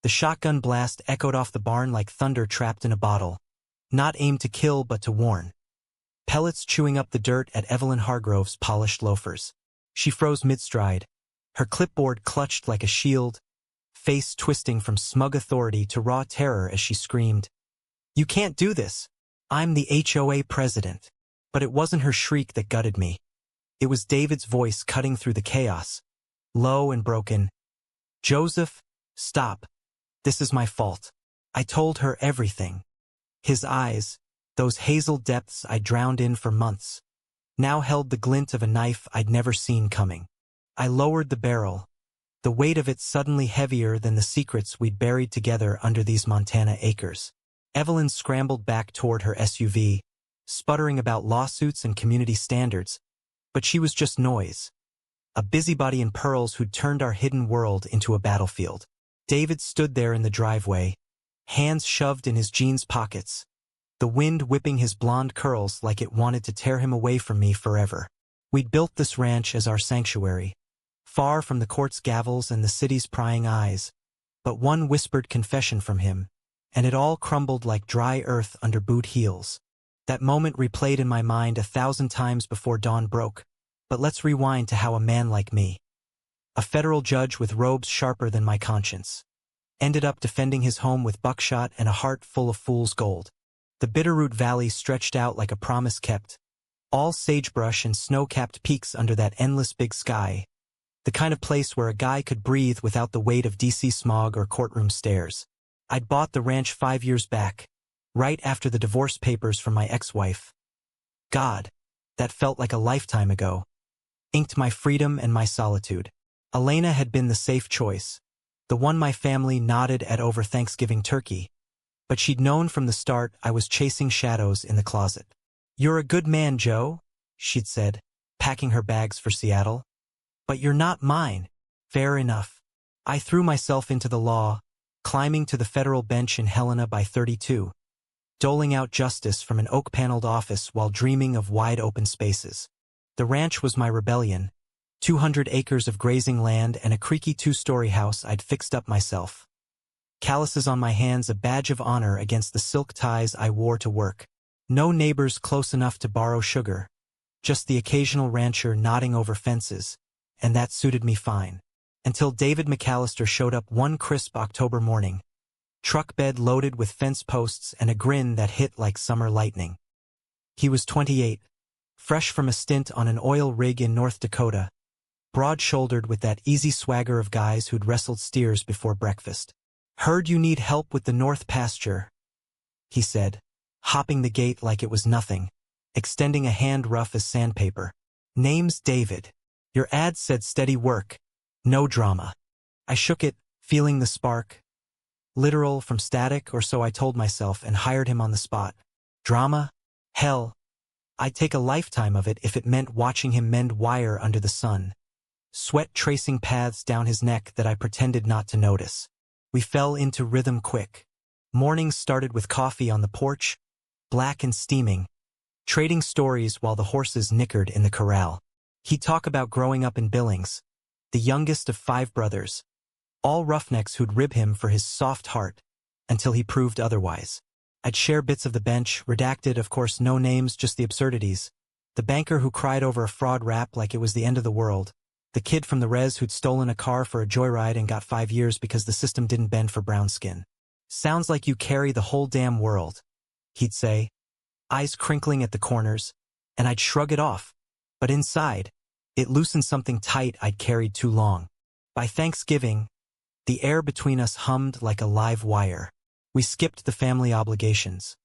The shotgun blast echoed off the barn like thunder trapped in a bottle. Not aimed to kill but to warn. Pellets chewing up the dirt at Evelyn Hargrove's polished loafers. She froze mid-stride, her clipboard clutched like a shield, face twisting from smug authority to raw terror as she screamed, "You can't do this! I'm the HOA president." But it wasn't her shriek that gutted me. It was David's voice cutting through the chaos, low and broken. "Joseph, stop. This is my fault. I told her everything." His eyes, those hazel depths I'd drowned in for months, now held the glint of a knife I'd never seen coming. I lowered the barrel, the weight of it suddenly heavier than the secrets we'd buried together under these Montana acres. Evelyn scrambled back toward her SUV, sputtering about lawsuits and community standards, but she was just noise. A busybody in pearls who'd turned our hidden world into a battlefield. David stood there in the driveway, hands shoved in his jeans pockets, the wind whipping his blonde curls like it wanted to tear him away from me forever. We'd built this ranch as our sanctuary, far from the court's gavels and the city's prying eyes, but one whispered confession from him, and it all crumbled like dry earth under boot heels. That moment replayed in my mind 1,000 times before dawn broke, but let's rewind to how a man like me, a federal judge with robes sharper than my conscience, ended up defending his home with buckshot and a heart full of fool's gold. The Bitterroot Valley stretched out like a promise kept, all sagebrush and snow-capped peaks under that endless big sky, the kind of place where a guy could breathe without the weight of DC smog or courtroom stairs. I'd bought the ranch 5 years back, right after the divorce papers from my ex-wife. God, that felt like a lifetime ago. Inked my freedom and my solitude. Elena had been the safe choice, the one my family nodded at over Thanksgiving turkey, but she'd known from the start I was chasing shadows in the closet. "You're a good man, Joe," she'd said, packing her bags for Seattle. "But you're not mine." Fair enough. I threw myself into the law, climbing to the federal bench in Helena by 32, doling out justice from an oak-paneled office while dreaming of wide-open spaces. The ranch was my rebellion, 200 acres of grazing land and a creaky 2-story house I'd fixed up myself. Calluses on my hands a badge of honor against the silk ties I wore to work. No neighbors close enough to borrow sugar, just the occasional rancher nodding over fences, and that suited me fine. Until David McAllister showed up one crisp October morning, truck bed loaded with fence posts and a grin that hit like summer lightning. He was 28, fresh from a stint on an oil rig in North Dakota, broad-shouldered with that easy swagger of guys who'd wrestled steers before breakfast. "Heard you need help with the north pasture," he said, hopping the gate like it was nothing, extending a hand rough as sandpaper. "Name's David. Your ad said steady work, no drama." I shook it, feeling the spark. Literal from static, or so I told myself, and hired him on the spot. Drama? Hell. I'd take a lifetime of it if it meant watching him mend wire under the sun, sweat tracing paths down his neck that I pretended not to notice. We fell into rhythm quick. Mornings started with coffee on the porch, black and steaming, trading stories while the horses nickered in the corral. He'd talk about growing up in Billings, the youngest of 5 brothers, all roughnecks who'd rib him for his soft heart, until he proved otherwise. I'd share bits of the bench, redacted, of course, no names, just the absurdities. The banker who cried over a fraud rap like it was the end of the world. The kid from the res who'd stolen a car for a joyride and got 5 years because the system didn't bend for brown skin. "Sounds like you carry the whole damn world," he'd say, eyes crinkling at the corners, and I'd shrug it off. But inside, it loosened something tight I'd carried too long. By Thanksgiving, the air between us hummed like a live wire. We skipped the family obligations.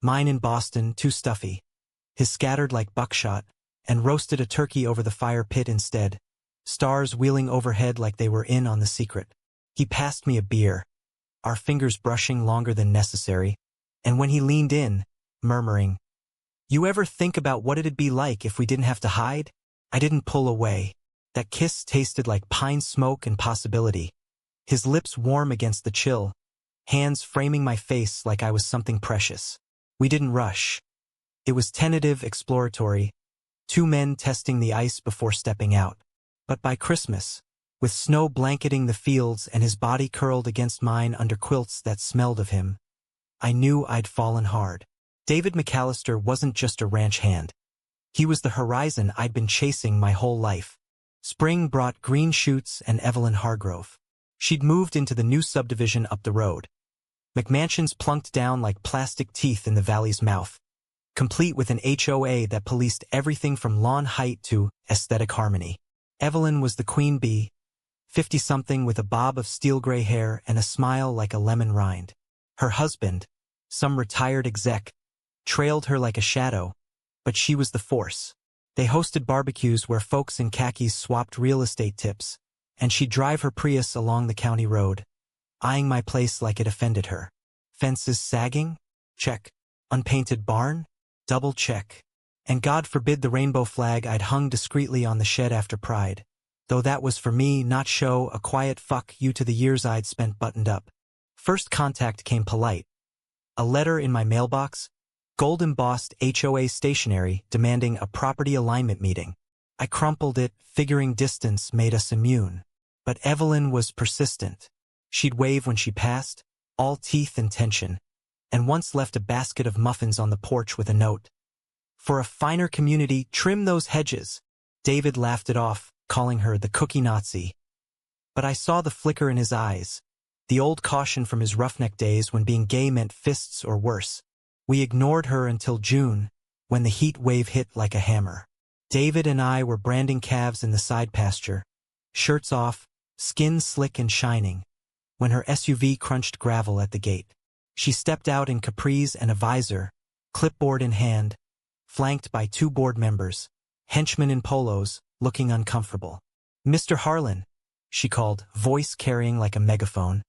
Mine in Boston, too stuffy. His scattered like buckshot, and roasted a turkey over the fire pit instead. Stars wheeling overhead like they were in on the secret. He passed me a beer, our fingers brushing longer than necessary, and when he leaned in, murmuring, "You ever think about what it'd be like if we didn't have to hide?" I didn't pull away. That kiss tasted like pine smoke and possibility. His lips warm against the chill, hands framing my face like I was something precious. We didn't rush. It was tentative, exploratory, 2 men testing the ice before stepping out. But by Christmas, with snow blanketing the fields and his body curled against mine under quilts that smelled of him. I knew I'd fallen hard. David McAllister wasn't just a ranch hand. He was the horizon I'd been chasing my whole life. Spring brought green shoots and Evelyn Hargrove. She'd moved into the new subdivision up the road. McMansions plunked down like plastic teeth in the valley's mouth, complete with an HOA that policed everything from lawn height to aesthetic harmony. Evelyn was the queen bee, 50-something with a bob of steel-gray hair and a smile like a lemon rind. Her husband, some retired exec, trailed her like a shadow, but she was the force. They hosted barbecues where folks in khakis swapped real estate tips, and she'd drive her Prius along the county road, eyeing my place like it offended her. Fences sagging? Check. Unpainted barn? Double check. And God forbid the rainbow flag I'd hung discreetly on the shed after Pride, though that was for me, not show, a quiet fuck you to the years I'd spent buttoned up. First contact came polite. A letter in my mailbox, gold-embossed HOA stationery demanding a property alignment meeting. I crumpled it, figuring distance made us immune. But Evelyn was persistent. She'd wave when she passed, all teeth and tension, and once left a basket of muffins on the porch with a note. For a finer community, trim those hedges. David laughed it off, calling her the cookie Nazi. But I saw the flicker in his eyes, the old caution from his roughneck days when being gay meant fists or worse. We ignored her until June, when the heat wave hit like a hammer. David and I were branding calves in the side pasture, shirts off, skin slick and shining, when her SUV crunched gravel at the gate. She stepped out in capris and a visor, clipboard in hand, flanked by 2 board members, henchmen in polos, looking uncomfortable. "Mr. Harlan," she called, voice carrying like a megaphone.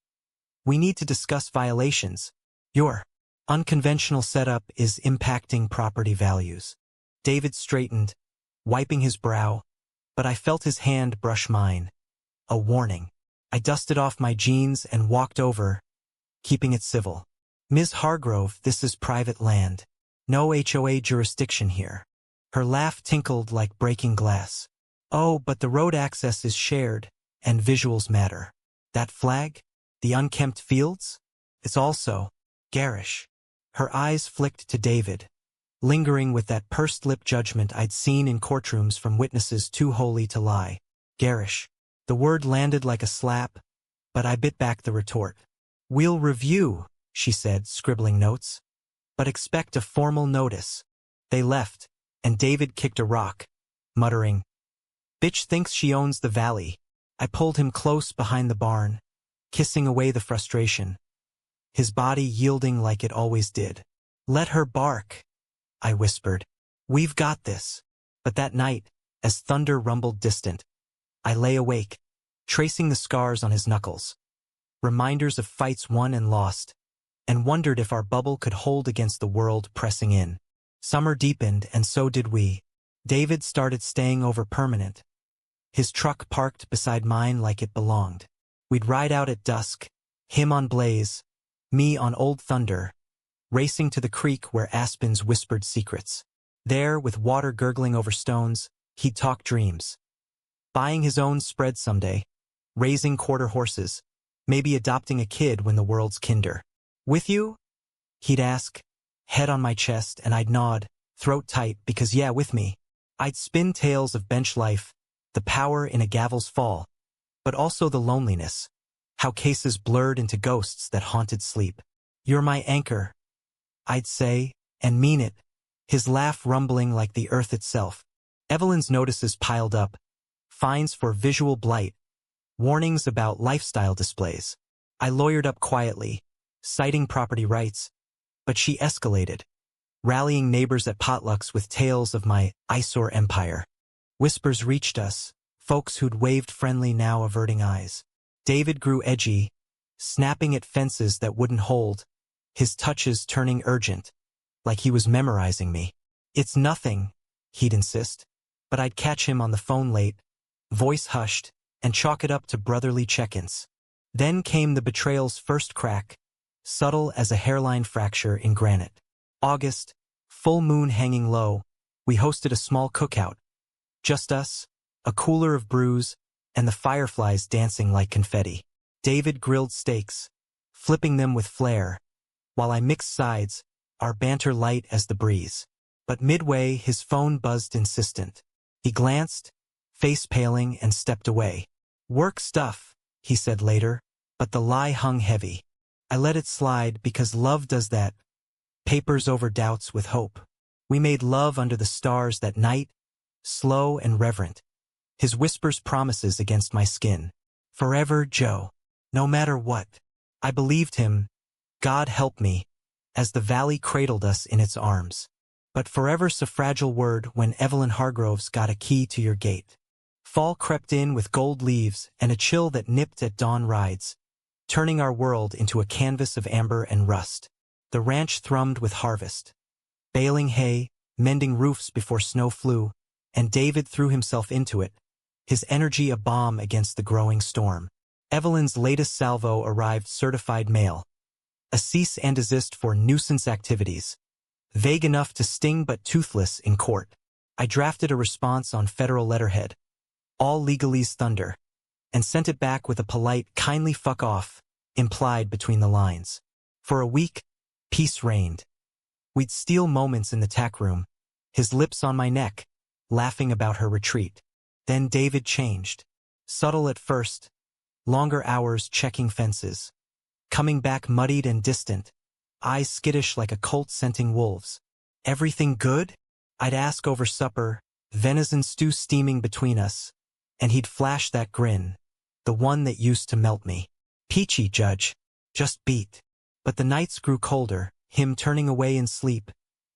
"We need to discuss violations. Your unconventional setup is impacting property values." David straightened, wiping his brow, but I felt his hand brush mine. A warning. I dusted off my jeans and walked over, keeping it civil. "Ms. Hargrove, this is private land. No HOA jurisdiction here." Her laugh tinkled like breaking glass. "Oh, but the road access is shared, and visuals matter. That flag? The unkempt fields? It's also garish." Her eyes flicked to David, lingering with that pursed-lip judgment I'd seen in courtrooms from witnesses too holy to lie. Garish. The word landed like a slap, but I bit back the retort. "We'll review," she said, scribbling notes. "But expect a formal notice." They left, and David kicked a rock, muttering, "Bitch thinks she owns the valley." I pulled him close behind the barn, kissing away the frustration, his body yielding like it always did. "Let her bark," I whispered. "We've got this." But that night, as thunder rumbled distant, I lay awake, tracing the scars on his knuckles, reminders of fights won and lost, and wondered if our bubble could hold against the world pressing in. Summer deepened, and so did we. David started staying over permanent, his truck parked beside mine like it belonged. We'd ride out at dusk, him on Blaze, me on Old Thunder, racing to the creek where aspens whispered secrets. There, with water gurgling over stones, he'd talk dreams. Buying his own spread someday, raising quarter horses, maybe adopting a kid when the world's kinder. "With you?" he'd ask, head on my chest, and I'd nod, throat tight, because yeah, with me. I'd spin tales of bench life, the power in a gavel's fall, but also the loneliness, how cases blurred into ghosts that haunted sleep. "You're my anchor," I'd say, and mean it, his laugh rumbling like the earth itself. Evelyn's notices piled up, fines for visual blight, warnings about lifestyle displays. I lawyered up quietly, citing property rights, but she escalated, rallying neighbors at potlucks with tales of my eyesore empire. Whispers reached us, folks who'd waved friendly now averting eyes. David grew edgy, snapping at fences that wouldn't hold, his touches turning urgent, like he was memorizing me. "It's nothing," he'd insist, but I'd catch him on the phone late, voice hushed, and chalk it up to brotherly check-ins. Then came the betrayal's first crack, subtle as a hairline fracture in granite. August, full moon hanging low, we hosted a small cookout. Just us, a cooler of brews, and the fireflies dancing like confetti. David grilled steaks, flipping them with flair, while I mixed sides, our banter light as the breeze. But midway, his phone buzzed insistent. He glanced, face paling, and stepped away. "Work stuff," he said later, but the lie hung heavy. I let it slide because love does that. Papers over doubts with hope. We made love under the stars that night, slow and reverent. His whispers promises against my skin. "Forever, Joe. No matter what." I believed him, God help me, as the valley cradled us in its arms. But forever's a fragile word when Evelyn Hargroves got a key to your gate. Fall crept in with gold leaves and a chill that nipped at dawn rides, turning our world into a canvas of amber and rust. The ranch thrummed with harvest. Baling hay, mending roofs before snow flew, and David threw himself into it, his energy a bomb against the growing storm. Evelyn's latest salvo arrived certified mail. A cease and desist for nuisance activities. Vague enough to sting but toothless in court. I drafted a response on federal letterhead, all legalese thunder, and sent it back with a polite kindly fuck off, implied between the lines. For a week, peace reigned. We'd steal moments in the tack room, his lips on my neck, laughing about her retreat. Then David changed. Subtle at first, longer hours checking fences. Coming back muddied and distant, eyes skittish like a colt scenting wolves. "Everything good?" I'd ask over supper, venison stew steaming between us, and he'd flash that grin, the one that used to melt me. "Peachy, Judge. Just beat." But the nights grew colder, him turning away in sleep,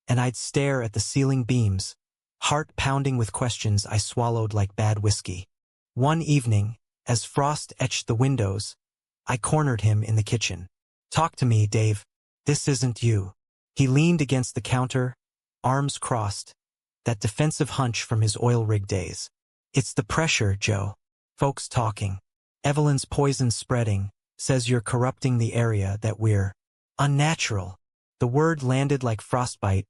and I'd stare at the ceiling beams, heart pounding with questions I swallowed like bad whiskey. One evening, as frost etched the windows, I cornered him in the kitchen. "Talk to me, Dave. This isn't you." He leaned against the counter, arms crossed, that defensive hunch from his oil rig days. "It's the pressure, Joe. Folks talking. Evelyn's poison spreading, says you're corrupting the area, that we're unnatural." The word landed like frostbite,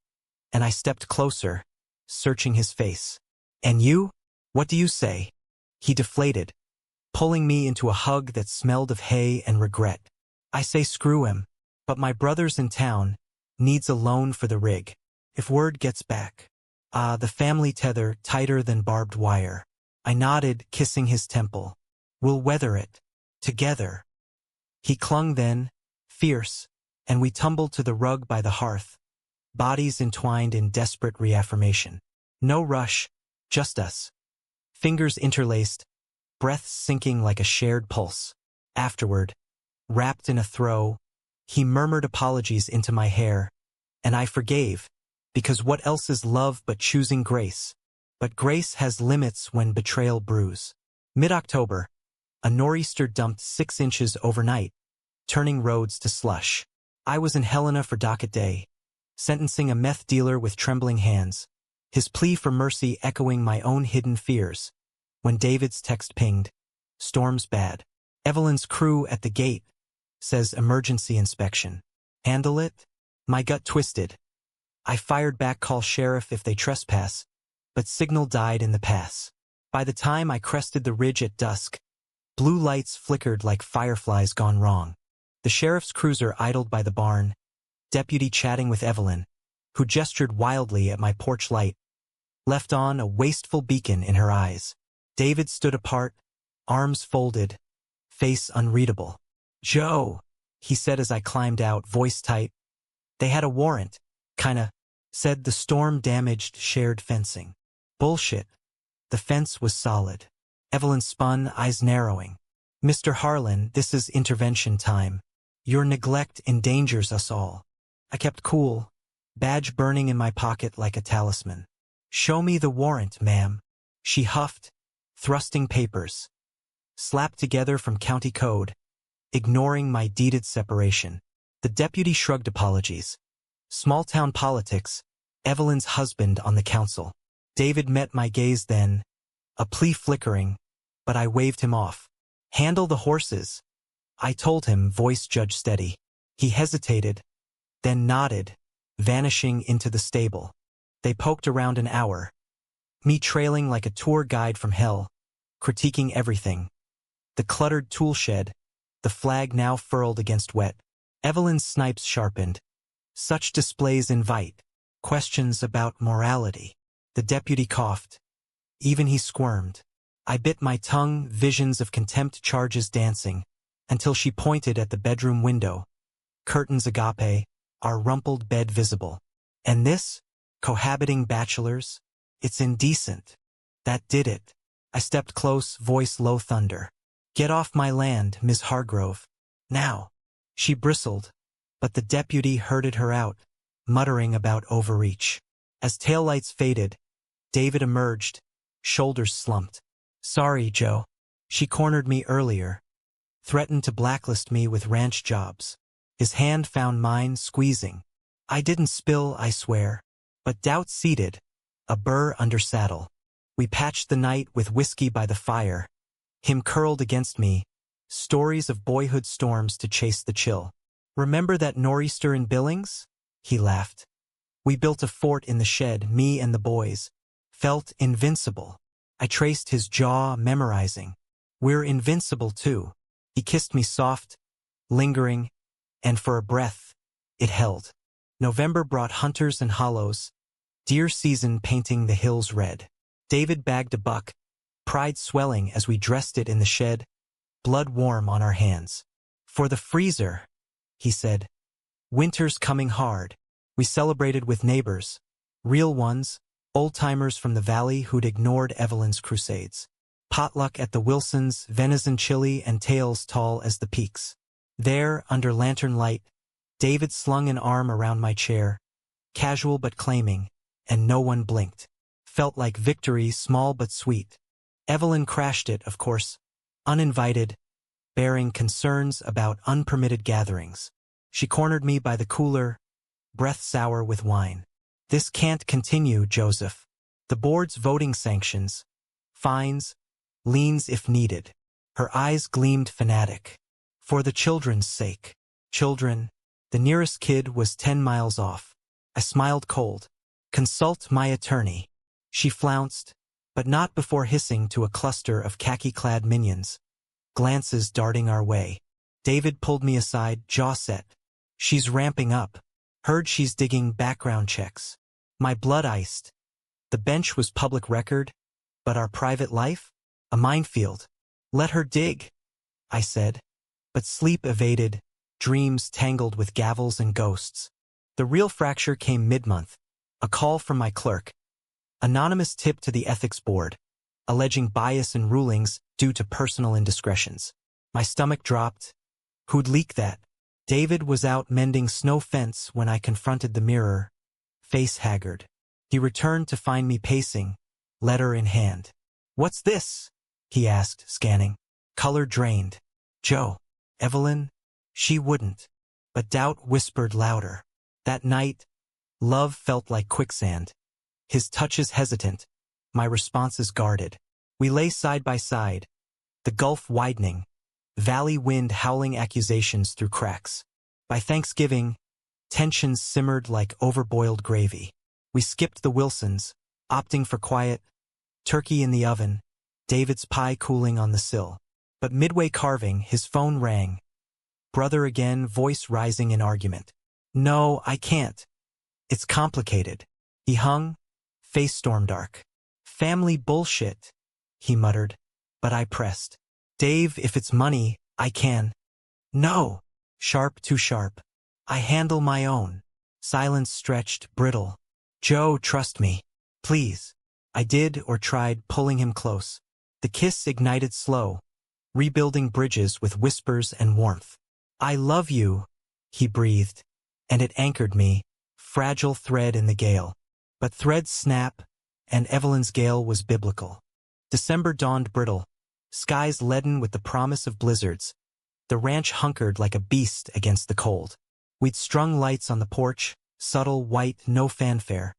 and I stepped closer, searching his face. "And you? What do you say?" He deflated, pulling me into a hug that smelled of hay and regret. "I say screw him, but my brother's in town, needs a loan for the rig. If word gets back. The family tether tighter than barbed wire." I nodded, kissing his temple. "We'll weather it. Together." He clung then, fierce, and we tumbled to the rug by the hearth, bodies entwined in desperate reaffirmation. No rush, just us. Fingers interlaced, breaths sinking like a shared pulse. Afterward, wrapped in a throe, he murmured apologies into my hair, and I forgave, because what else is love but choosing grace? But grace has limits when betrayal brews. Mid-October, a nor'easter dumped 6 inches overnight, turning roads to slush. I was in Helena for docket day, sentencing a meth dealer with trembling hands, his plea for mercy echoing my own hidden fears, when David's text pinged. "Storm's bad. Evelyn's crew at the gate, says emergency inspection. Handle it?" My gut twisted. I fired back, "Call sheriff if they trespass," but signal died in the pass. By the time I crested the ridge at dusk, blue lights flickered like fireflies gone wrong. The sheriff's cruiser idled by the barn, deputy chatting with Evelyn, who gestured wildly at my porch light, left on a wasteful beacon in her eyes. David stood apart, arms folded, face unreadable. "Joe," he said as I climbed out, voice tight. "They had a warrant, kinda, said the storm damaged shared fencing." Bullshit. The fence was solid. Evelyn spun, eyes narrowing. "Mr. Harlan, this is intervention time. Your neglect endangers us all." I kept cool, badge burning in my pocket like a talisman. "Show me the warrant, ma'am." She huffed, thrusting papers, slapped together from county code, ignoring my deeded separation. The deputy shrugged apologies. Small-town politics, Evelyn's husband on the council. David met my gaze then, a plea flickering, but I waved him off. "Handle the horses," I told him, voice judge steady. He hesitated, then nodded, vanishing into the stable. They poked around an hour, me trailing like a tour guide from hell, critiquing everything. The cluttered tool shed, the flag now furled against wet. Evelyn's snipes sharpened. Such displays invite questions about morality. The deputy coughed. Even he squirmed. I bit my tongue, visions of contempt charges dancing, until she pointed at the bedroom window. Curtains agape, our rumpled bed visible. And this? Cohabiting bachelors? It's indecent. That did it. I stepped close, voice low thunder. Get off my land, Miss Hargrove. Now. She bristled, but the deputy herded her out, muttering about overreach. As taillights faded, David emerged, shoulders slumped. Sorry, Joe. She cornered me earlier. Threatened to blacklist me with ranch jobs. His hand found mine, squeezing. I didn't spill, I swear. But doubt seated, a burr under saddle. We patched the night with whiskey by the fire. Him curled against me, stories of boyhood storms to chase the chill. Remember that nor'easter in Billings? He laughed. We built a fort in the shed, me and the boys. Felt invincible. I traced his jaw, memorizing. We're invincible too. He kissed me soft, lingering, and for a breath, it held. November brought hunters and hollows, deer season painting the hills red. David bagged a buck, pride swelling as we dressed it in the shed, blood warm on our hands. For the freezer, he said. Winter's coming hard. We celebrated with neighbors, real ones, old-timers from the valley who'd ignored Evelyn's crusades. Potluck at the Wilsons, venison chili and tails tall as the peaks. There, under lantern light, David slung an arm around my chair, casual but claiming, and no one blinked. Felt like victory, small but sweet. Evelyn crashed it, of course, uninvited, bearing concerns about unpermitted gatherings. She cornered me by the cooler, breath sour with wine. This can't continue, Joseph. The board's voting sanctions, fines, liens if needed. Her eyes gleamed fanatic. For the children's sake. Children. The nearest kid was 10 miles off. I smiled cold. Consult my attorney. She flounced, but not before hissing to a cluster of khaki-clad minions. Glances darting our way. David pulled me aside, jaw set. She's ramping up. Heard she's digging background checks. My blood iced. The bench was public record, but our private life? A minefield. Let her dig, I said. But sleep evaded, dreams tangled with gavels and ghosts. The real fracture came mid-month. A call from my clerk. Anonymous tip to the ethics board, alleging bias in rulings due to personal indiscretions. My stomach dropped. Who'd leak that? David was out mending snow fence when I confronted the mirror, face haggard. He returned to find me pacing, letter in hand. What's this? He asked, scanning. Color drained. Joe. Evelyn? She wouldn't. But doubt whispered louder. That night, love felt like quicksand. His touches hesitant, my responses guarded. We lay side by side, the gulf widening, valley wind howling accusations through cracks. By Thanksgiving, tensions simmered like overboiled gravy. We skipped the Wilsons, opting for quiet, turkey in the oven, David's pie cooling on the sill. But midway carving, his phone rang. Brother again, voice rising in argument. No, I can't. It's complicated. He hung, face storm dark. Family bullshit, he muttered, but I pressed. Dave, if it's money, I can. No. Sharp, too sharp. I handle my own. Silence stretched, brittle. Joe, trust me. Please. I did or tried pulling him close. The kiss ignited slow, rebuilding bridges with whispers and warmth. I love you, he breathed, and it anchored me, fragile thread in the gale. But threads snap, and Evelyn's gale was biblical. December dawned brittle, skies leaden with the promise of blizzards. The ranch hunkered like a beast against the cold. We'd strung lights on the porch, subtle, white, no fanfare.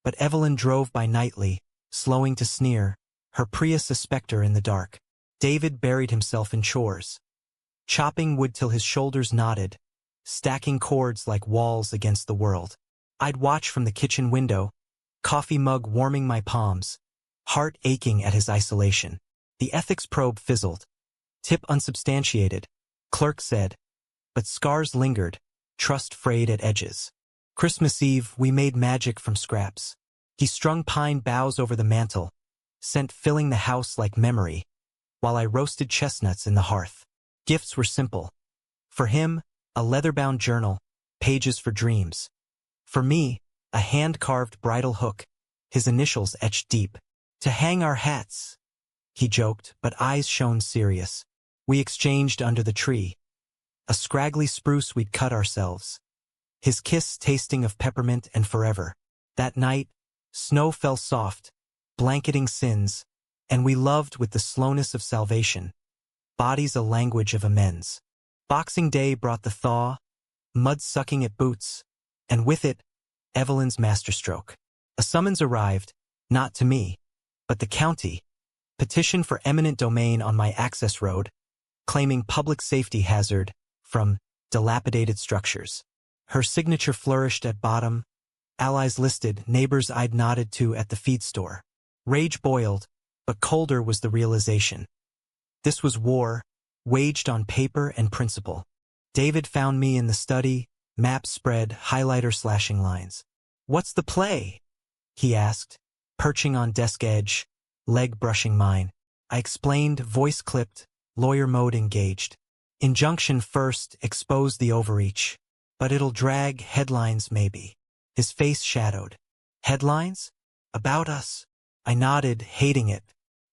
But Evelyn drove by nightly, slowing to sneer, her Prius a specter in the dark. David buried himself in chores, chopping wood till his shoulders knotted, stacking cords like walls against the world. I'd watch from the kitchen window, coffee mug warming my palms, heart aching at his isolation. The ethics probe fizzled. Tip unsubstantiated. Clerk said. But scars lingered, trust frayed at edges. Christmas Eve, we made magic from scraps. He strung pine boughs over the mantel, scent filling the house like memory, while I roasted chestnuts in the hearth. Gifts were simple. For him, a leather-bound journal, pages for dreams. For me, a hand-carved bridle hook, his initials etched deep. To hang our hats, he joked, but eyes shone serious. We exchanged under the tree. A scraggly spruce we'd cut ourselves. His kiss tasting of peppermint and forever. That night, snow fell soft, blanketing sins, and we loved with the slowness of salvation. Bodies a language of amends. Boxing Day brought the thaw, mud sucking at boots, and with it, Evelyn's masterstroke. A summons arrived, not to me, but the county. Petition for eminent domain on my access road, claiming public safety hazard from dilapidated structures. Her signature flourished at bottom, allies listed, neighbors I'd nodded to at the feed store. Rage boiled, but colder was the realization. This was war, waged on paper and principle. David found me in the study, map spread, highlighter slashing lines. "What's the play?" he asked, perching on desk edge, leg brushing mine. I explained, voice clipped, lawyer mode engaged. Injunction first, expose the overreach. But it'll drag, headlines maybe. His face shadowed. Headlines? About us? I nodded, hating it.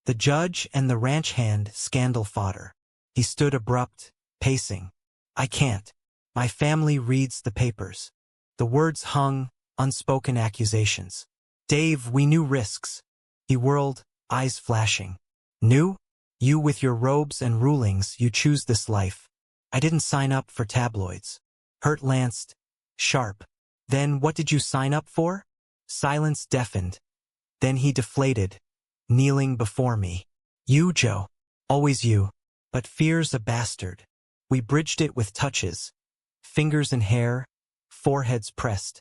The judge and the ranch hand, scandal fodder. He stood abrupt, pacing. I can't. My family reads the papers. The words hung, unspoken accusations. Dave, we knew risks. He whirled, eyes flashing. Knew? You with your robes and rulings, you choose this life. I didn't sign up for tabloids. Hurt lanced, sharp. Then what did you sign up for? Silence deafened. Then he deflated, kneeling before me. You, Joe. Always you. But fear's a bastard. We bridged it with touches. Fingers and hair, foreheads pressed,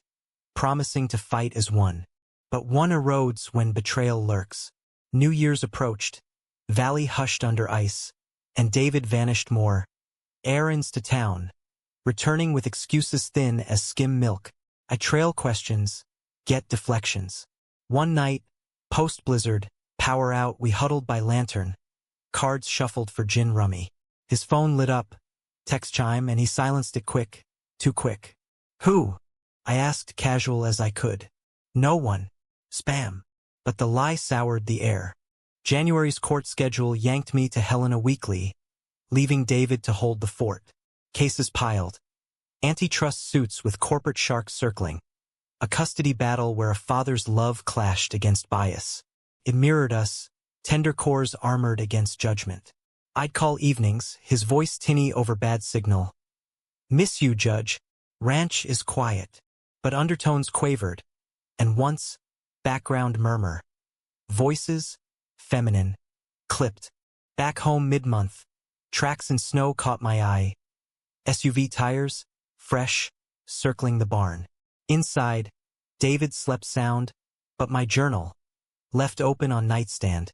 promising to fight as one. But one erodes when betrayal lurks. New Year's approached. Valley hushed under ice, and David vanished more. Errands to town, returning with excuses thin as skim milk. I trail questions, get deflections. One night, post-blizzard, power out, we huddled by lantern. Cards shuffled for gin rummy. His phone lit up, text chime, and he silenced it quick, too quick. Who? I asked casual as I could. No one. Spam. But the lie soured the air. January's court schedule yanked me to Helena Weekly, leaving David to hold the fort. Cases piled. Antitrust suits with corporate sharks circling. A custody battle where a father's love clashed against bias. It mirrored us, tender cores armored against judgment. I'd call evenings, his voice tinny over bad signal. Miss you, Judge. Ranch is quiet. But undertones quavered. And once, background murmur. Voices, feminine, clipped. Back home mid-month. Tracks in snow caught my eye. SUV tires, fresh, circling the barn. Inside, David slept sound, but my journal, left open on nightstand.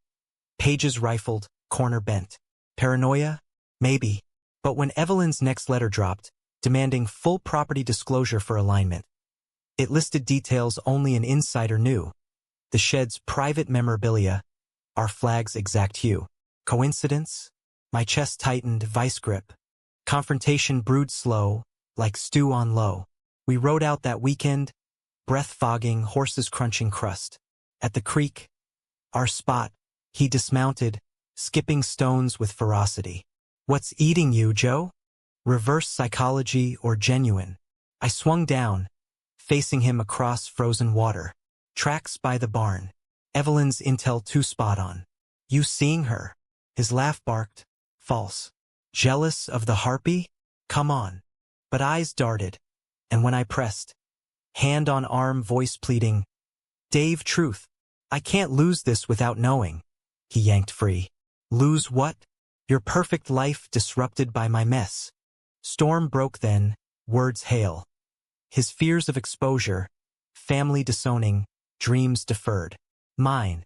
Pages rifled, corner bent. Paranoia? Maybe. But when Evelyn's next letter dropped, demanding full property disclosure for alignment, it listed details only an insider knew. The shed's private memorabilia, our flag's exact hue. Coincidence? My chest tightened, vice grip. Confrontation brewed slow, like stew on low. We rode out that weekend, breath fogging, horses crunching crust. At the creek, our spot, he dismounted, skipping stones with ferocity. What's eating you, Joe? Reverse psychology or genuine? I swung down, facing him across frozen water. Tracks by the barn. Evelyn's intel too spot on. You seeing her? His laugh barked. False. Jealous of the harpy? Come on. But eyes darted. And when I pressed, hand on arm, voice pleading, Dave, truth. I can't lose this without knowing. He yanked free. Lose what? Your perfect life disrupted by my mess. Storm broke then, words hail. His fears of exposure, family disowning, dreams deferred. Mine.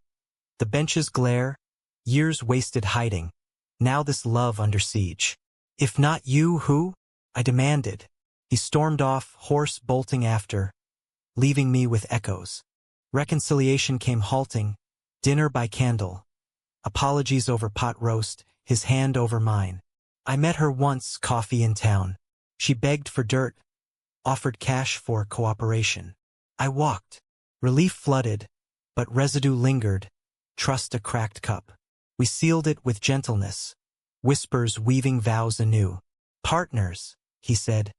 The benches glare, Years wasted hiding. Now this love under siege. If not you, who? I demanded. He stormed off, horse bolting after, leaving me with echoes. Reconciliation came halting, dinner by candle. Apologies over pot roast, his hand over mine. I met her once, coffee in town. She begged for dirt, offered cash for cooperation. I walked. Relief flooded, but residue lingered. Trust a cracked cup. We sealed it with gentleness. Whispers weaving vows anew. Partners, he said.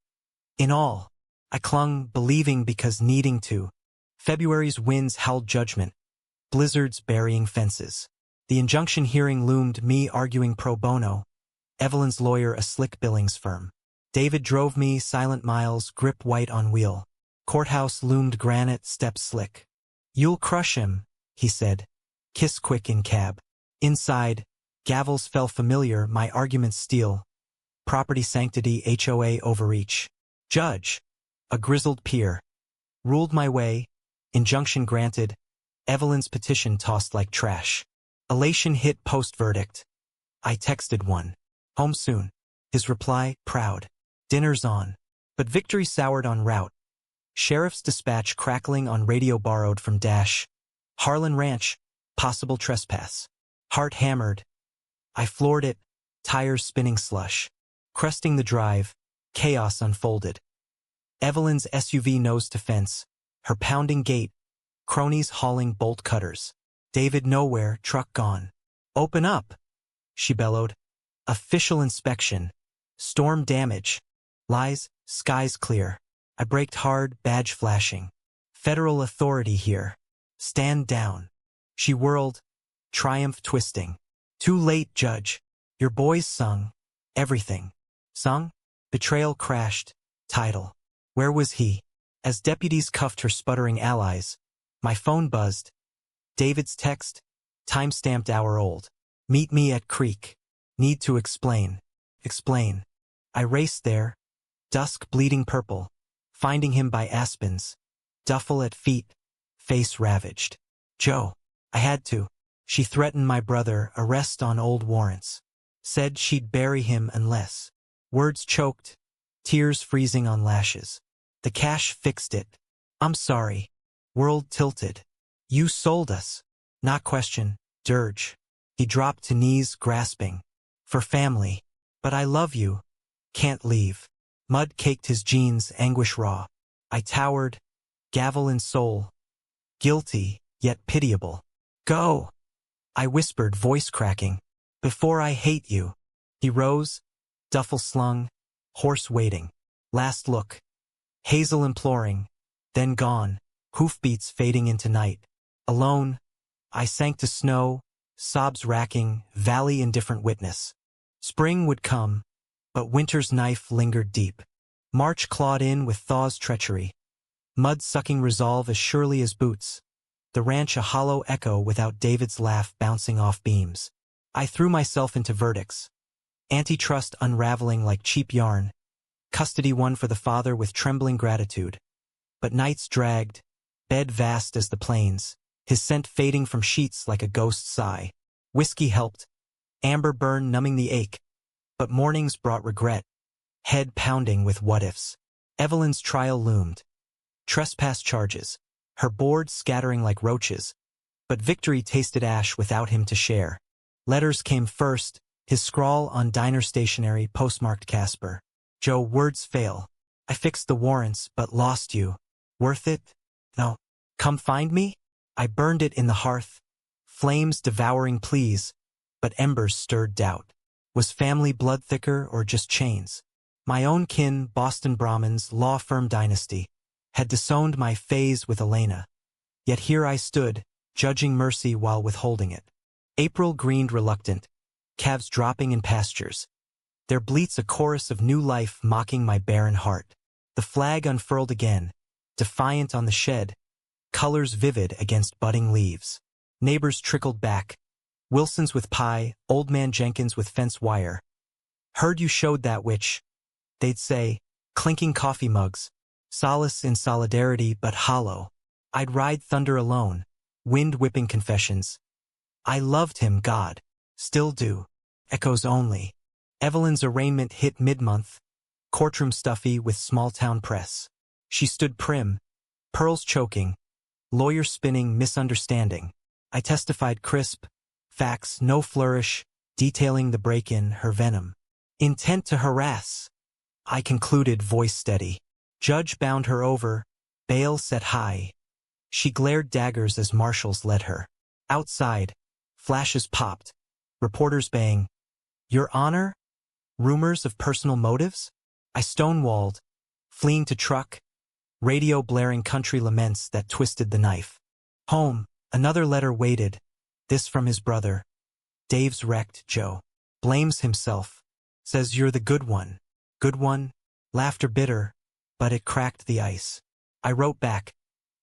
In all, I clung, believing because needing to. February's winds howled judgment. Blizzards burying fences. The injunction hearing loomed, me arguing pro bono. Evelyn's lawyer a slick billings firm. David drove me silent miles, grip white on wheel. Courthouse loomed granite, steps slick. You'll crush him, he said. Kiss quick in cab. Inside, gavels fell familiar, my arguments steel. Property sanctity, HOA overreach. Judge, a grizzled peer. Ruled my way, injunction granted. Evelyn's petition tossed like trash. Elation hit post-verdict. I texted one. Home soon. His reply, proud. Dinner's on. But victory soured en route. Sheriff's dispatch crackling on radio borrowed from Dash. Harlan Ranch, possible trespass. Heart hammered. I floored it, tires spinning slush. Cresting the drive, chaos unfolded. Evelyn's SUV nose to fence, her pounding gate, cronies hauling bolt cutters. David nowhere, truck gone. Open up, she bellowed. Official inspection. Storm damage. Lies, skies clear. I braked hard, badge flashing. Federal authority here. Stand down. She whirled, triumph twisting. Too late, Judge. Your boys sung. Everything. Sung? Betrayal crashed. Title. Where was he? As deputies cuffed her sputtering allies, my phone buzzed. David's text, time-stamped hour old. Meet me at creek. Need to explain. Explain. I raced there. Dusk bleeding purple. Finding him by aspens. Duffel at feet. Face ravaged. Joe. I had to. She threatened my brother, arrest on old warrants. Said she'd bury him unless. Words choked. Tears freezing on lashes. The cash fixed it. I'm sorry. World tilted. You sold us. Not question. Dirge. He dropped to knees, grasping. For family. But I love you. Can't leave. Mud caked his jeans, anguish raw. I towered. Gavel in soul. Guilty, yet pitiable. Go. I whispered, voice cracking. Before I hate you. He rose. Duffel slung. Horse waiting. Last look. Hazel imploring. Then gone. Hoofbeats fading into night. Alone. I sank to snow. Sobs racking. Valley indifferent witness. Spring would come. But winter's knife lingered deep. March clawed in with thaw's treachery. Mud sucking resolve as surely as boots. The ranch a hollow echo without David's laugh bouncing off beams. I threw myself into verdicts. Antitrust unraveling like cheap yarn. Custody won for the father with trembling gratitude. But nights dragged, bed vast as the plains, his scent fading from sheets like a ghost sigh. Whiskey helped, amber burn numbing the ache. But mornings brought regret, head pounding with what-ifs. Evelyn's trial loomed. Trespass charges, her board scattering like roaches. But victory tasted ash without him to share. Letters came first, his scrawl on diner stationery postmarked Casper. Joe, words fail. I fixed the warrants, but lost you. Worth it? No. Come find me? I burned it in the hearth. Flames devouring pleas, but embers stirred doubt. Was family blood thicker or just chains? My own kin, Boston Brahmins, law firm dynasty, had disowned my phase with Elena. Yet here I stood, judging mercy while withholding it. April greened reluctant, calves dropping in pastures. There bleats a chorus of new life mocking my barren heart. The flag unfurled again, defiant on the shed, colors vivid against budding leaves. Neighbors trickled back. Wilson's with pie, old man Jenkins with fence wire. Heard you showed that which, they'd say, clinking coffee mugs, solace in solidarity but hollow. I'd ride thunder alone, wind whipping confessions. I loved him, God. Still do. Echoes only. Evelyn's arraignment hit mid-month, courtroom stuffy with small-town press. She stood prim, pearls choking, lawyer spinning misunderstanding. I testified crisp, facts no flourish, detailing the break-in, her venom. Intent to harass. I concluded, voice steady. Judge bound her over, bail set high. She glared daggers as marshals led her. Outside, flashes popped, reporters bang. Your Honor? Rumors of personal motives? I stonewalled, fleeing to truck, radio blaring country laments that twisted the knife. Home, another letter waited, this from his brother. Dave's wrecked, Joe. Blames himself. Says you're the good one. Good one? Laughter bitter, but it cracked the ice. I wrote back,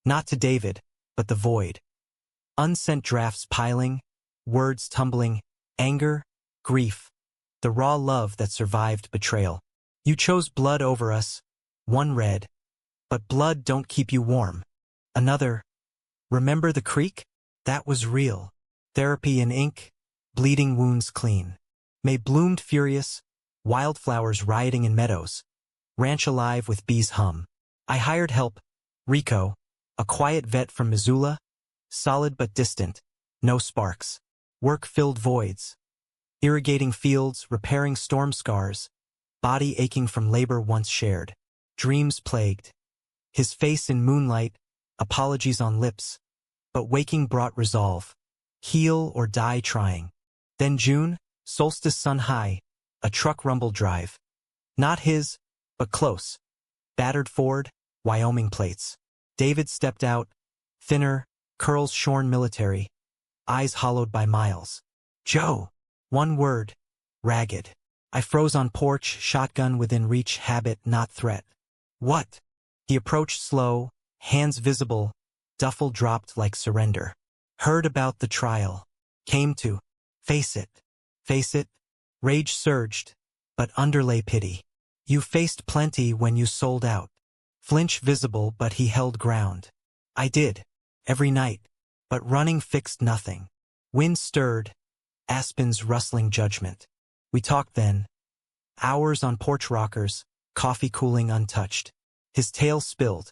not to David, but the void. Unsent drafts piling, words tumbling, anger, grief, the raw love that survived betrayal. You chose blood over us, one read, but blood don't keep you warm. Another, remember the creek? That was real. Therapy in ink, bleeding wounds clean. May bloomed furious, wildflowers rioting in meadows, ranch alive with bees hum. I hired help, Rico, a quiet vet from Missoula, solid but distant, no sparks. Work filled voids. Irrigating fields, repairing storm scars, body aching from labor once shared. Dreams plagued. His face in moonlight, apologies on lips, but waking brought resolve. Heal or die trying. Then June, solstice sun high, a truck rumble drive. Not his, but close. Battered Ford, Wyoming plates. David stepped out, thinner, curls shorn military, eyes hollowed by miles. Joe. One word. Ragged. I froze on porch, shotgun within reach, habit not threat. What? He approached slow, hands visible, duffel dropped like surrender. Heard about the trial. Came to. Face it. Face it. Rage surged, but underlay pity. You faced plenty when you sold out. Flinch visible, but he held ground. I did. Every night. But running fixed nothing. Wind stirred. Aspen's rustling judgment. We talked then. Hours on porch rockers, coffee cooling untouched. His tale spilled.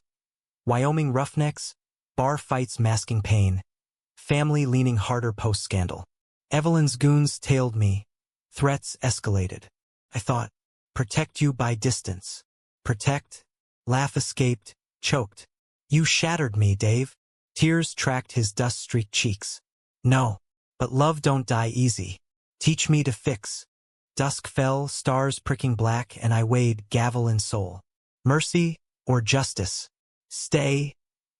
Wyoming roughnecks, bar fights masking pain. Family leaning harder post-scandal. Evelyn's goons tailed me. Threats escalated. I thought, protect you by distance. Protect. Laugh escaped, choked. You shattered me, Dave. Tears tracked his dust-streaked cheeks. No, but love don't die easy. Teach me to fix. Dusk fell, stars pricking black, and I weighed gavel and soul. Mercy or justice? Stay,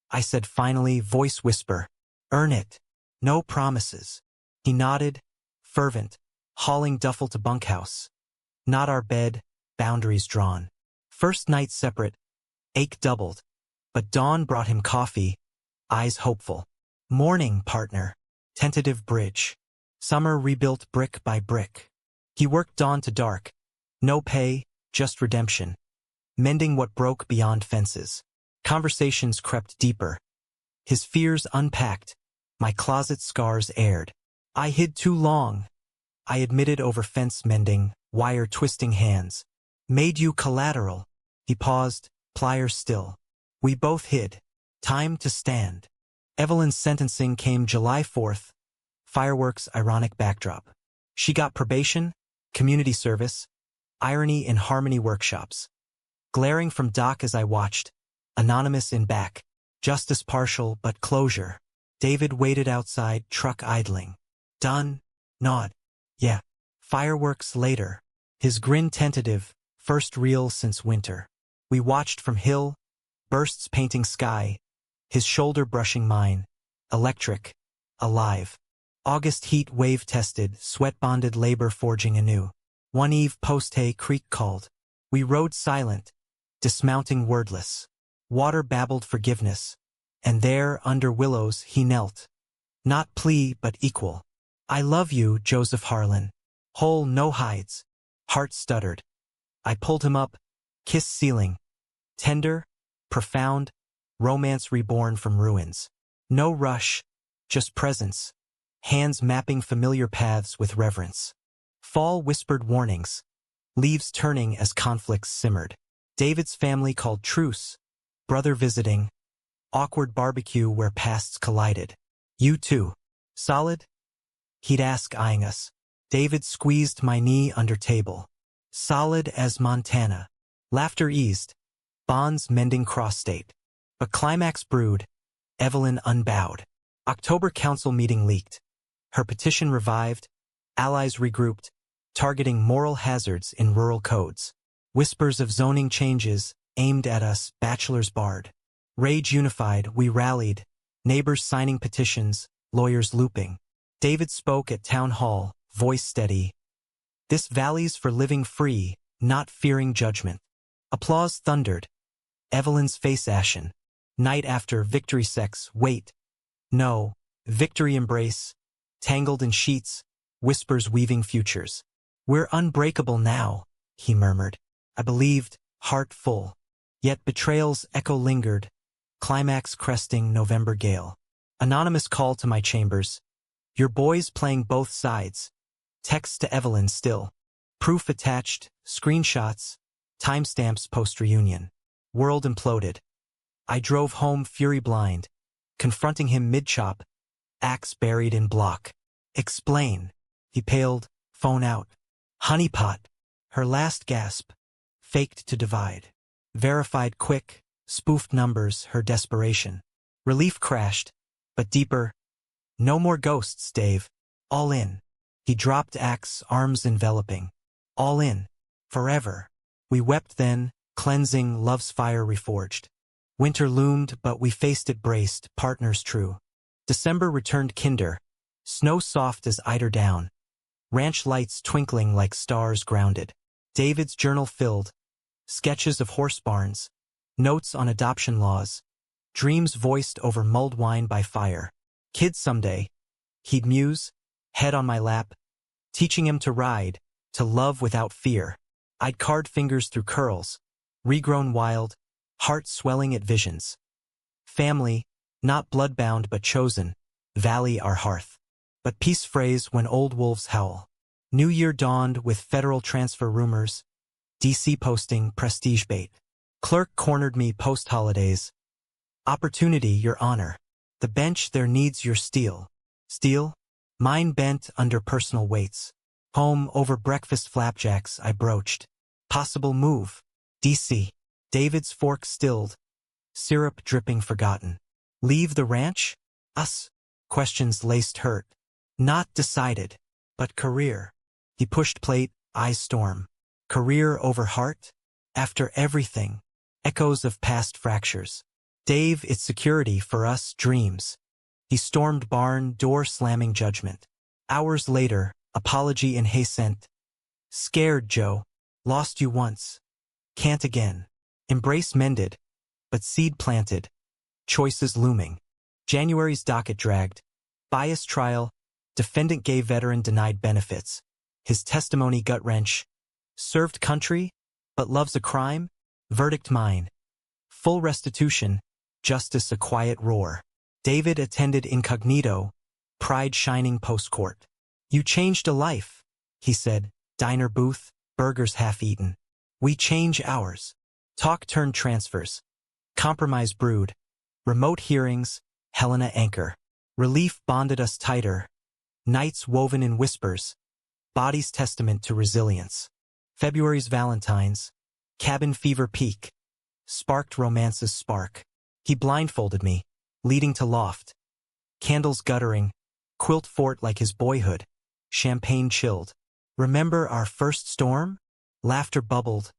I said finally, voice whisper. Earn it. No promises. He nodded, fervent, hauling duffel to bunkhouse. Not our bed, boundaries drawn. First night separate, ache doubled. But dawn brought him coffee, eyes hopeful. Morning, partner. Tentative bridge. Summer rebuilt brick by brick. He worked dawn to dark. No pay, just redemption. Mending what broke beyond fences. Conversations crept deeper. His fears unpacked. My closet scars aired. I hid too long. I admitted over fence mending, wire twisting hands. Made you collateral. He paused, pliers still. We both hid. Time to stand. Evelyn's sentencing came July 4th. Fireworks, ironic backdrop. She got probation, community service, irony in harmony workshops. Glaring from dock as I watched, anonymous in back. Justice partial, but closure. David waited outside, truck idling. Done. Nod. Yeah. Fireworks later. His grin tentative, first real since winter. We watched from hill, bursts painting sky, his shoulder brushing mine. Electric. Alive. August heat wave tested, sweat-bonded labor forging anew. One eve post-hay creek called. We rode silent, dismounting wordless. Water babbled forgiveness. And there, under willows, he knelt. Not plea, but equal. I love you, Joseph Harlan. Whole, no hides. Heart stuttered. I pulled him up, kiss ceiling. Tender, profound, romance reborn from ruins. No rush, just presence. hands mapping familiar paths with reverence. Fall whispered warnings, leaves turning as conflicts simmered. David's family called truce, brother visiting, awkward barbecue where pasts collided. You too. Solid? He'd ask, eyeing us. David squeezed my knee under table. Solid as Montana. Laughter eased, bonds mending cross-state. But climax brewed, Evelyn unbowed. October council meeting leaked. Her petition revived, allies regrouped, targeting moral hazards in rural codes. Whispers of zoning changes aimed at us, bachelors barred. Rage unified, we rallied, neighbors signing petitions, lawyers looping. David spoke at town hall, voice steady. This valley's for living free, not fearing judgment. Applause thundered. Evelyn's face ashen. Night after, victory sex, wait. No, victory embrace. Tangled in sheets, whispers weaving futures. We're unbreakable now, he murmured. I believed, heart full. Yet betrayal's echo lingered, climax cresting November gale. Anonymous call to my chambers. Your boys playing both sides. Text to Evelyn still. Proof attached, screenshots, timestamps post-reunion. World imploded. I drove home fury blind, confronting him mid-chop, axe buried in block. Explain. He paled, phone out. Honeypot. Her last gasp. Faked to divide. Verified quick, spoofed numbers, her desperation. Relief crashed, but deeper. No more ghosts, Dave. All in. He dropped axe, arms enveloping. All in. Forever. We wept then, cleansing, love's fire reforged. Winter loomed, but we faced it braced, partners true. December returned kinder, snow soft as eider down. Ranch lights twinkling like stars grounded. David's journal filled. Sketches of horse barns. Notes on adoption laws. Dreams voiced over mulled wine by fire. Kids someday. He'd muse, head on my lap, teaching him to ride, to love without fear. I'd card fingers through curls, regrown wild, heart swelling at visions. Family, not bloodbound but chosen, valley our hearth. But peace phrase when old wolves howl. New year dawned with federal transfer rumors, DC posting prestige bait. Clerk cornered me post-holidays. Opportunity, your honor. The bench there needs your steel. Steel? Mine bent under personal weights. Home over breakfast flapjacks I broached. Possible move. DC. David's fork stilled. Syrup dripping forgotten. Leave the ranch? Us? Questions laced hurt. Not decided. But career. He pushed plate, eyes storm. Career over heart? After everything. Echoes of past fractures. Dave, it's security for us, dreams. He stormed barn, door slamming judgment. Hours later, apology in haste. Scared, Joe. Lost you once. Can't again. Embrace mended. But seed planted. Choices looming. January's docket dragged. Bias trial. Defendant gay veteran denied benefits. His testimony gut-wrench. Served country, but loves a crime? Verdict mine. Full restitution. Justice a quiet roar. David attended incognito. Pride shining post-court. You changed a life, he said. Diner booth, burgers half-eaten. We change ours. Talk turned transfers. Compromise brewed. Remote hearings, Helena anchor. Relief bonded us tighter. Nights woven in whispers. Body's testament to resilience. February's Valentines. Cabin fever peak. Sparked romance's spark. He blindfolded me, leading to loft. Candles guttering. Quilt fort like his boyhood. Champagne chilled. Remember our first storm? Laughter bubbled.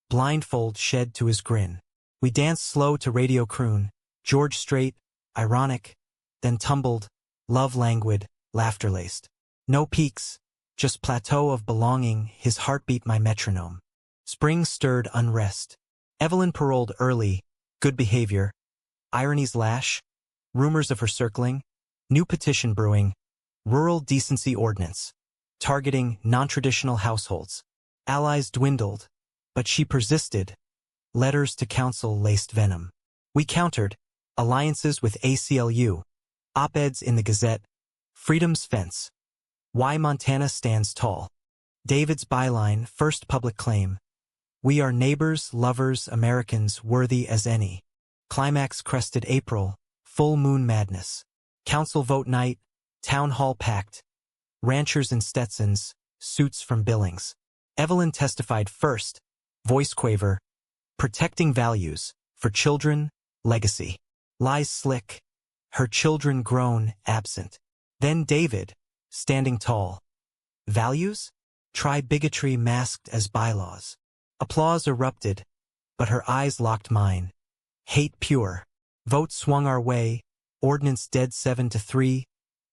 Blindfold shed to his grin. We danced slow to radio croon. George Strait, ironic, then tumbled. Love languid, laughter laced. No peaks, just plateau of belonging, his heartbeat my metronome. Spring stirred unrest. Evelyn paroled early, good behavior. Irony's lash, rumors of her circling. New petition brewing. Rural decency ordinance. Targeting non-traditional households. Allies dwindled, but she persisted. Letters to council laced venom. We countered. Alliances with ACLU. Op-eds in the Gazette. Freedom's Fence. Why Montana Stands Tall. David's byline, first public claim. We are neighbors, lovers, Americans, worthy as any. Climax crested April, full moon madness. Council vote night, town hall packed. Ranchers in Stetsons, suits from Billings. Evelyn testified first, voice quaver, protecting values, for children, legacy. Lies slick, her children grown, absent. Then David, standing tall. Values? Try bigotry masked as bylaws. Applause erupted, but her eyes locked mine. Hate pure. Vote swung our way, ordinance dead 7-3,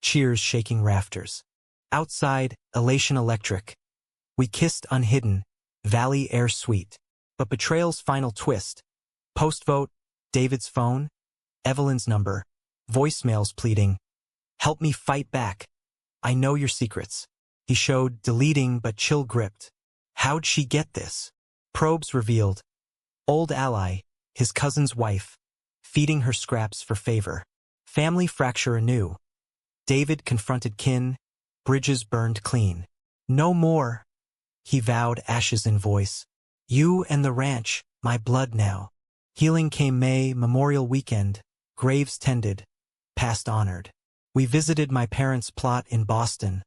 cheers shaking rafters. Outside, elation electric. We kissed unhidden, valley air sweet. But betrayal's final twist. Post-vote, David's phone, Evelyn's number, voicemails pleading. Help me fight back. I know your secrets. He showed, deleting but chill gripped. How'd she get this? Probes revealed. Old ally, his cousin's wife, feeding her scraps for favor. Family fracture anew. David confronted kin, bridges burned clean. No more, he vowed, ashes in voice. You and the ranch, my blood now. Healing came May, Memorial Weekend, graves tended, past honored. We visited my parents' plot in Boston.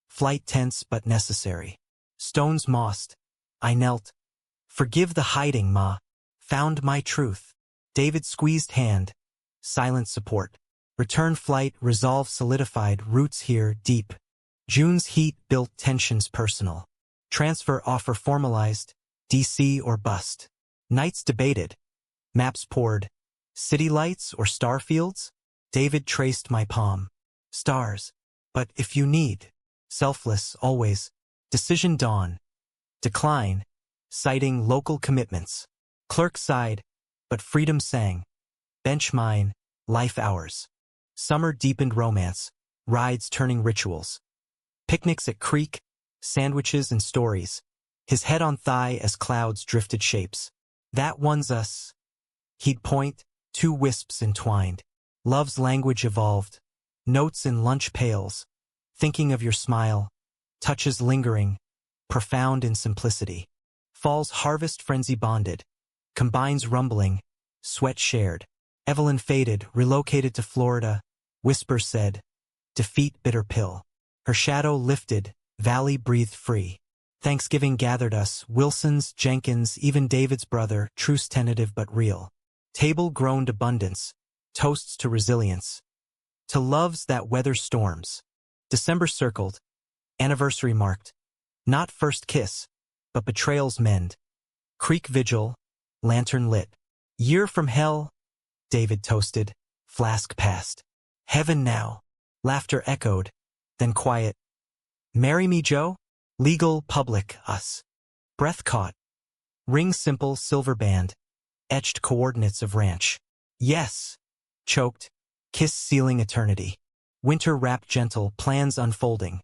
Flight tense but necessary. Stones mossed. I knelt. Forgive the hiding, Ma. Found my truth. David squeezed hand. Silent support. Return flight, resolve solidified, roots here deep. June's heat built tensions personal. Transfer offer formalized, DC or bust. Nights debated. Maps poured. City lights or star fields? David traced my palm. Stars. But if you need. Selfless, always. Decision dawn. Decline. Citing local commitments. Clerk sighed, but freedom sang. Bench mine, life ours. Summer deepened romance. Rides turning rituals. Picnics at creek, sandwiches and stories. His head on thigh as clouds drifted shapes. That one's us. He'd point, two wisps entwined. Love's language evolved. Notes in lunch pails. Thinking of your smile. Touches lingering. Profound in simplicity. Fall's harvest frenzy bonded. Combines rumbling. Sweat shared. Evelyn faded, relocated to Florida. Whisper said. Defeat bitter pill. Her shadow lifted. Valley breathed free. Thanksgiving gathered us, Wilson's, Jenkins, even David's brother, truce tentative but real. Table groaned abundance, toasts to resilience. To loves that weather storms. December circled, anniversary marked. Not first kiss, but betrayals mend. Creek vigil, lantern lit. Year from hell, David toasted, flask passed. Heaven now, laughter echoed, then quiet. Marry me, Joe? Legal, public, us. Breath caught. Ring simple, silver band. Etched coordinates of ranch. Yes. Choked. Kiss sealing eternity. Winter wrapped gentle, plans unfolding.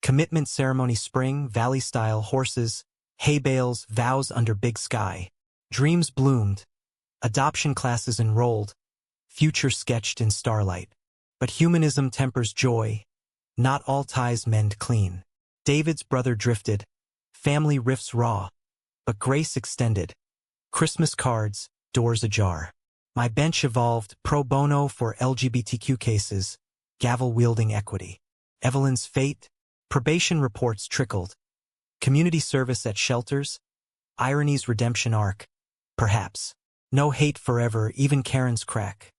Commitment ceremony spring, valley style horses. Hay bales, vows under big sky. Dreams bloomed. Adoption classes enrolled. Future sketched in starlight. But humanism tempers joy. Not all ties mend clean. David's brother drifted. Family rifts raw. But grace extended. Christmas cards, doors ajar. My bench evolved, pro bono for LGBTQ cases. Gavel-wielding equity. Evelyn's fate. Probation reports trickled. Community service at shelters. Irony's redemption arc. Perhaps. No hate forever, even Karen's crack.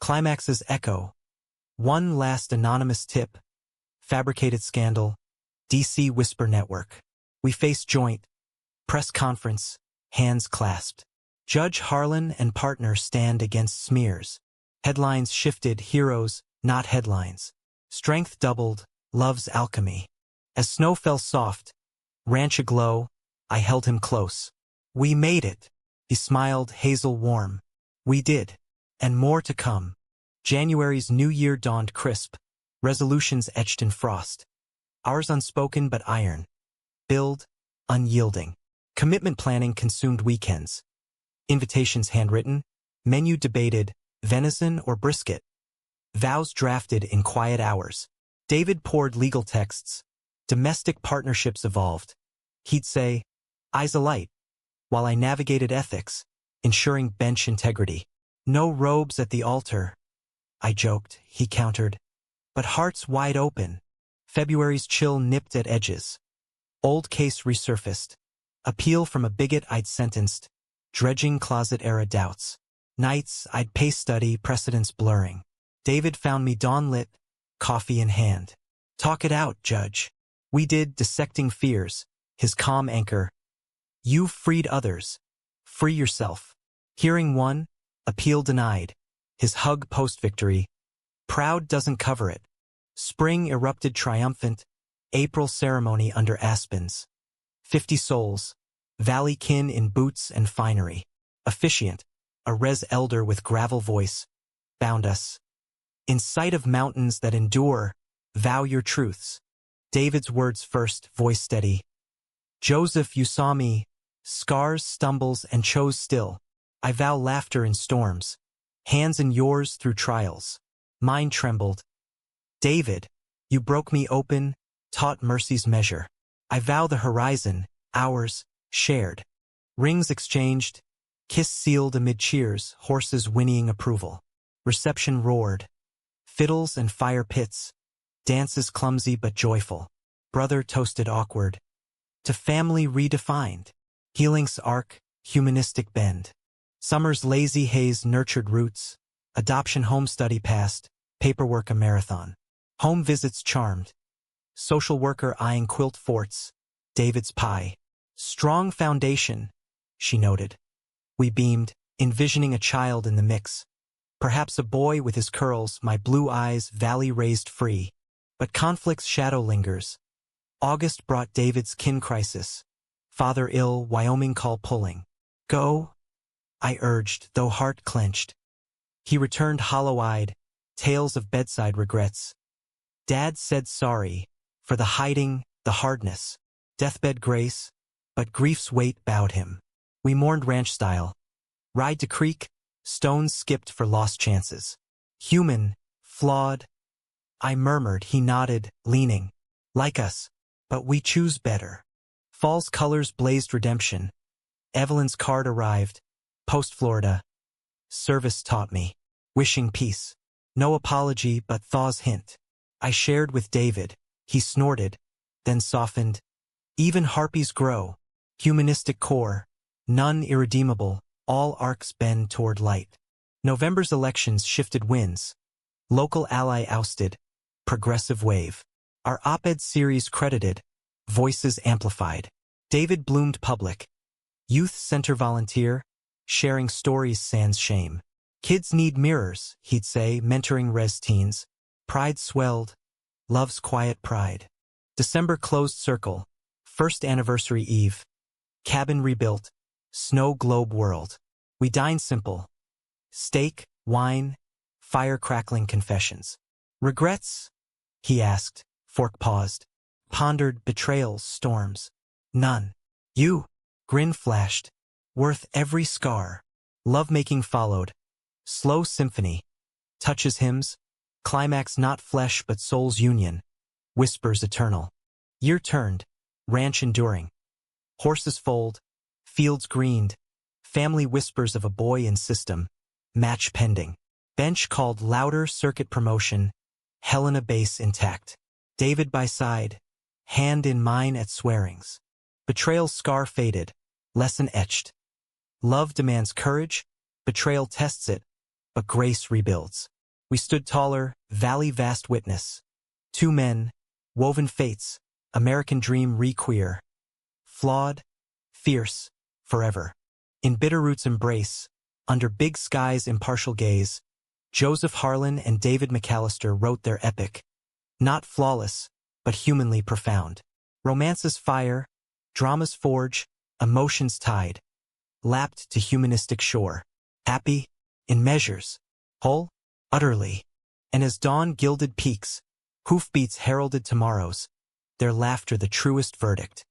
Climax's echo. One last anonymous tip. Fabricated scandal. DC Whisper Network. We face joint. Press conference. Hands clasped. Judge Harlan and partner stand against smears. Headlines shifted, heroes, not headlines. Strength doubled, love's alchemy. As snow fell soft, ranch aglow, I held him close. We made it. He smiled, hazel warm. We did. And more to come. January's new year dawned crisp. Resolutions etched in frost. Ours unspoken but iron. Build, unyielding. Commitment planning consumed weekends. Invitations handwritten. Menu debated, venison or brisket. Vows drafted in quiet hours. David poured legal texts. Domestic partnerships evolved. He'd say, eyes alight, while I navigated ethics, ensuring bench integrity. No robes at the altar, I joked, he countered. But hearts wide open. February's chill nipped at edges. Old case resurfaced. Appeal from a bigot I'd sentenced. Dredging closet-era doubts. Nights I'd pace study, precedents blurring. David found me dawn-lit, coffee in hand. Talk it out, Judge. We did dissecting fears, his calm anchor. You've freed others. Free yourself. Hearing one, appeal denied. His hug post-victory. Proud doesn't cover it. Spring erupted triumphant. April ceremony under aspens. 50 souls. Valley kin in boots and finery. Officiant, a res elder with gravel voice, bound us. In sight of mountains that endure, vow your truths. David's words first, voice steady. Joseph, you saw me, scars, stumbles, and chose still. I vow laughter in storms. Hands in yours through trials. Mine trembled. David, you broke me open, taught mercy's measure. I vow the horizon, ours, shared. Rings exchanged, kiss sealed amid cheers, horses whinnying approval. Reception roared. Fiddles and fire pits. Dances clumsy but joyful. Brother toasted awkward. To family redefined. Healing's arc, humanistic bend. Summer's lazy haze nurtured roots. Adoption home study passed. Paperwork a marathon. Home visits charmed. Social worker eyeing quilt forts. David's pie. Strong foundation, she noted. We beamed, envisioning a child in the mix. Perhaps a boy with his curls, my blue eyes valley raised free. But conflict's shadow lingers. August brought David's kin crisis. Father ill, Wyoming call pulling. Go, I urged, though heart clenched. He returned hollow-eyed, tales of bedside regrets. Dad said sorry, for the hiding, the hardness. Deathbed grace, but grief's weight bowed him. We mourned ranch style. Ride to creek, stones skipped for lost chances. Human, flawed. I murmured, he nodded, leaning. Like us, but we choose better. Fall's colors blazed redemption. Evelyn's card arrived. Post-Florida. Service taught me. Wishing peace. No apology but thaw's hint. I shared with David. He snorted, then softened. Even harpies grow. Humanistic core. None irredeemable. All arcs bend toward light. November's elections shifted winds. Local ally ousted. Progressive wave. Our op-ed series credited. Voices amplified. David bloomed public. Youth center volunteer. Sharing stories sans shame. Kids need mirrors, he'd say, mentoring res teens. Pride swelled. Love's quiet pride. December closed circle. First anniversary eve. Cabin rebuilt. Snow globe world. We dined simple. Steak, wine, fire crackling confessions. Regrets? He asked. Fork paused. Pondered betrayals, storms. None. You? Grin flashed. Worth every scar. Lovemaking followed. Slow symphony. Touches hymns. Climax not flesh but soul's union. Whispers eternal. Year turned. Ranch enduring. Horses fold. Fields greened. Family whispers of a boy in system. Match pending. Bench called louder circuit promotion. Helena base intact. David by side. Hand in mine at swearings. Betrayal's scar faded. Lesson etched. Love demands courage. Betrayal tests it. But grace rebuilds. We stood taller, valley vast witness. Two men, woven fates, American dream re-queer. Flawed, fierce, forever. In Bitterroot's embrace, under big skies' impartial gaze, Joseph Harlan and David McAllister wrote their epic. Not flawless, but humanly profound. Romance's fire, drama's forge, emotions tied. Lapped to humanistic shore. Happy, in measures. Whole, utterly. And as dawn gilded peaks, hoofbeats heralded tomorrows, their laughter the truest verdict.